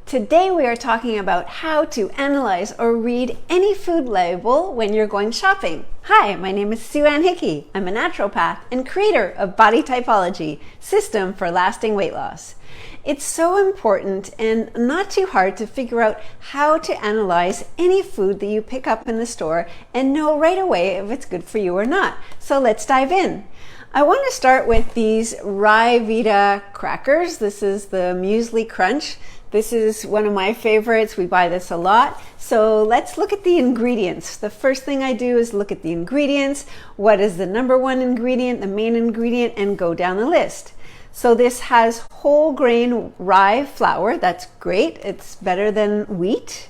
Today we are talking about how to analyze or read any food label when you're going shopping. Hi, my name is Sue Ann Hickey. I'm a naturopath and creator of Bodytypology, System for Lasting Weight Loss. It's so important and not too hard to figure out how to analyze any food that you pick up in the store and know right away if it's good for you or not. So let's dive in. I want to start with these Rye Vita crackers. This is the Muesli Crunch. This is one of my favorites. We buy this a lot. So let's look at the ingredients. The first thing I do is look at the ingredients. What is the number one ingredient, the main ingredient, and go down the list. So this has whole grain rye flour. That's great. It's better than wheat.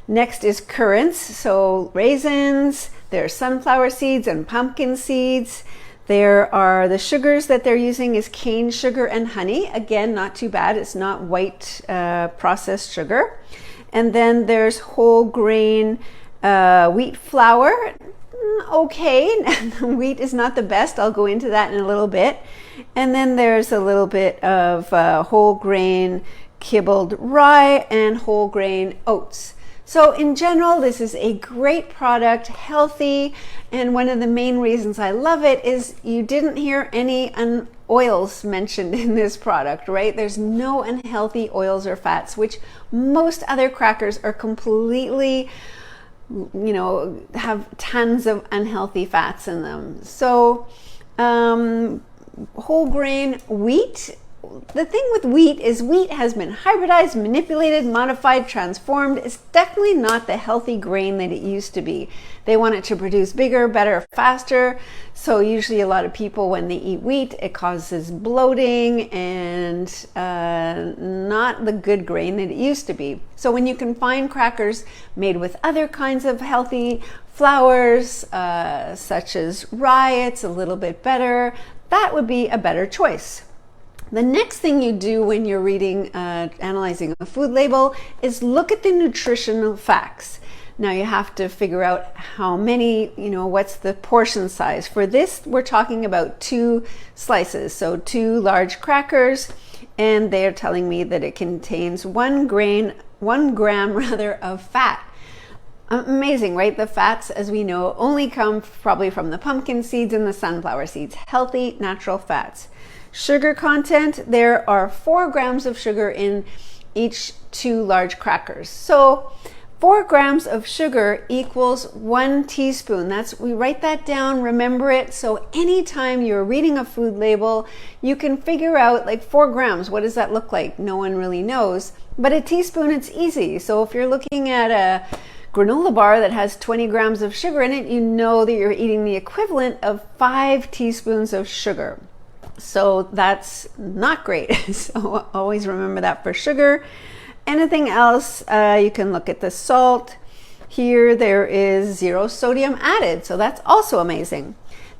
Next is currants, so raisins. There's sunflower seeds and pumpkin seeds. There are the sugars that they're using is cane sugar and honey. Again, not too bad. It's not white processed sugar. And then there's whole grain wheat flour. Okay, wheat is not the best. I'll go into that in a little bit. And then there's a little bit of whole grain kibbled rye and whole grain oats. So in general, this is a great product, healthy, and one of the main reasons I love it is you didn't hear any oils mentioned in this product, right? There's no unhealthy oils or fats, which most other crackers are completely, have tons of unhealthy fats in them. So whole grain wheat. The thing with wheat is wheat has been hybridized, manipulated, modified, transformed. It's definitely not the healthy grain that it used to be. They want it to produce bigger, better, faster. So usually a lot of people, when they eat wheat, it causes bloating and not the good grain that it used to be. So when you can find crackers made with other kinds of healthy flours, such as rye, it's a little bit better. That would be a better choice. The next thing you do when you're reading, analyzing a food label is look at the nutritional facts. Now you have to figure out how many, what's the portion size. For this, we're talking about 2 slices, so 2 large crackers, and they're telling me that it contains 1 gram of fat. Amazing, right? The fats, as we know, only come probably from the pumpkin seeds and the sunflower seeds, healthy, natural fats. Sugar content, there are 4 grams of sugar in each 2 large crackers. So 4 grams of sugar equals 1 teaspoon. We write that down, remember it. So anytime you're reading a food label, you can figure out like 4 grams, what does that look like? No one really knows, but a teaspoon, it's easy. So if you're looking at a granola bar that has 20 grams of sugar in it, you know that you're eating the equivalent of 5 teaspoons of sugar. So that's not great. So always remember that for sugar. Anything else, you can look at the salt. Here there is 0 sodium added. So that's also amazing.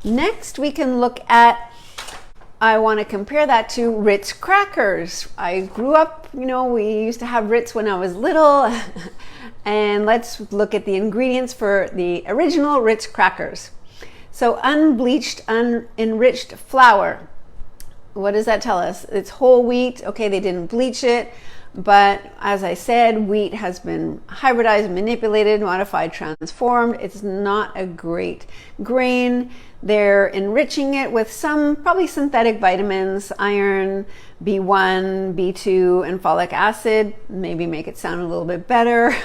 Next, we can look at, I want to compare that to Ritz crackers. I grew up, we used to have Ritz when I was little. And let's look at the ingredients for the original Ritz crackers. So unbleached, unenriched flour. What does that tell us? It's whole wheat. Okay, they didn't bleach it, but as I said, wheat has been hybridized, manipulated, modified, transformed. It's not a great grain. They're enriching it with some probably synthetic vitamins, iron, B1, B2, and folic acid. Maybe make it sound a little bit better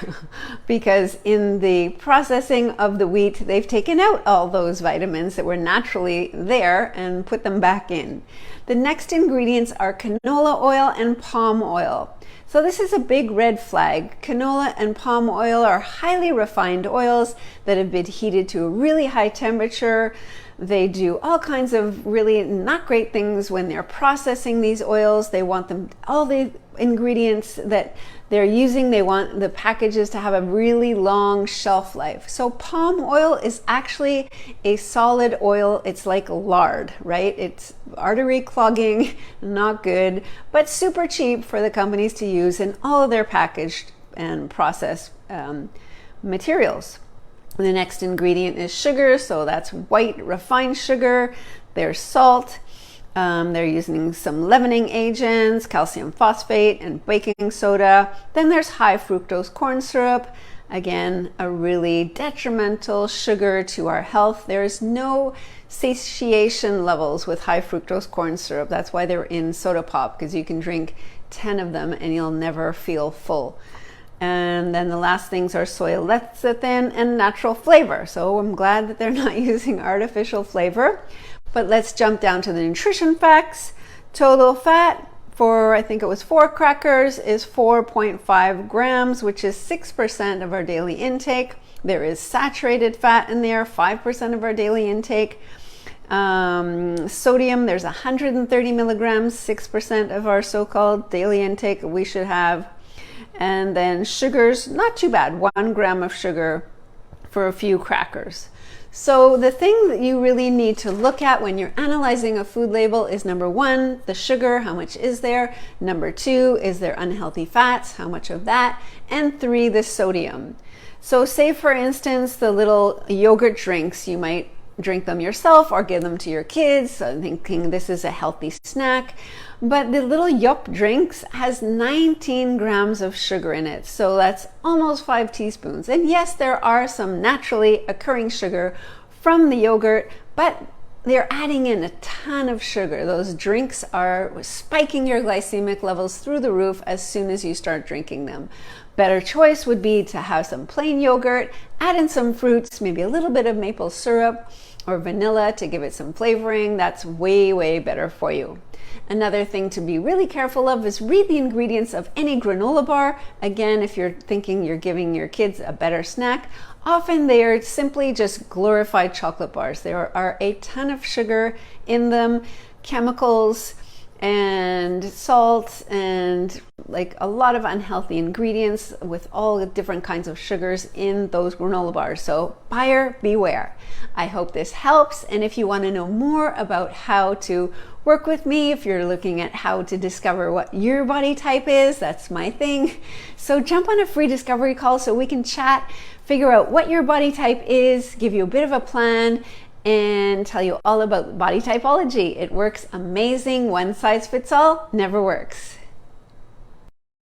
because in the processing of the wheat, they've taken out all those vitamins that were naturally there and put them back in. The next ingredients are canola oil and palm oil. So this is a big red flag. Canola and palm oil are highly refined oils that have been heated to a really high temperature. They do all kinds of really not great things when they're processing these oils. They want them, all the ingredients that they're using, they want the packages to have a really long shelf life. So palm oil is actually a solid oil. It's like lard, right? It's artery clogging, not good, but super cheap for the companies to use in all of their packaged and processed materials. The next ingredient is sugar, so that's white refined sugar. There's salt. They're using some leavening agents, calcium phosphate, and baking soda. Then there's high fructose corn syrup. Again, a really detrimental sugar to our health. There is no satiation levels with high fructose corn syrup. That's why they're in soda pop, because you can drink 10 of them and you'll never feel full. And then the last things are soy lecithin and natural flavor. So I'm glad that they're not using artificial flavor. But let's jump down to the nutrition facts. Total fat for, I think it was 4 crackers, is 4.5 grams, which is 6% of our daily intake. There is saturated fat in there, 5% of our daily intake. Sodium, there's 130 milligrams, 6% of our so-called daily intake we should have. And then sugars, not too bad, 1 gram of sugar for a few crackers. So the thing that you really need to look at when you're analyzing a food label is, number 1, the sugar, how much is there? Number 2, is there unhealthy fats? How much of that? And 3, the sodium. So say, for instance, the little yogurt drinks, you might drink them yourself or give them to your kids, thinking this is a healthy snack. But the little Yup drinks has 19 grams of sugar in it. So that's almost 5 teaspoons. And yes, there are some naturally occurring sugar from the yogurt, but they're adding in a ton of sugar. Those drinks are spiking your glycemic levels through the roof as soon as you start drinking them. Better choice would be to have some plain yogurt, add in some fruits, maybe a little bit of maple syrup or vanilla to give it some flavoring. That's way, way better for you. Another thing to be really careful of is read the ingredients of any granola bar. Again, if you're thinking you're giving your kids a better snack, often they are simply just glorified chocolate bars. There are a ton of sugar in them, chemicals and salt, and like a lot of unhealthy ingredients with all the different kinds of sugars in those granola bars. So buyer beware. I hope this helps. And if you want to know more about how to work with me, if you're looking at how to discover what your body type is, that's my thing. So jump on a free discovery call so we can chat, figure out what your body type is, give you a bit of a plan, and tell you all about Bodytypology. It works amazing. One size fits all never works.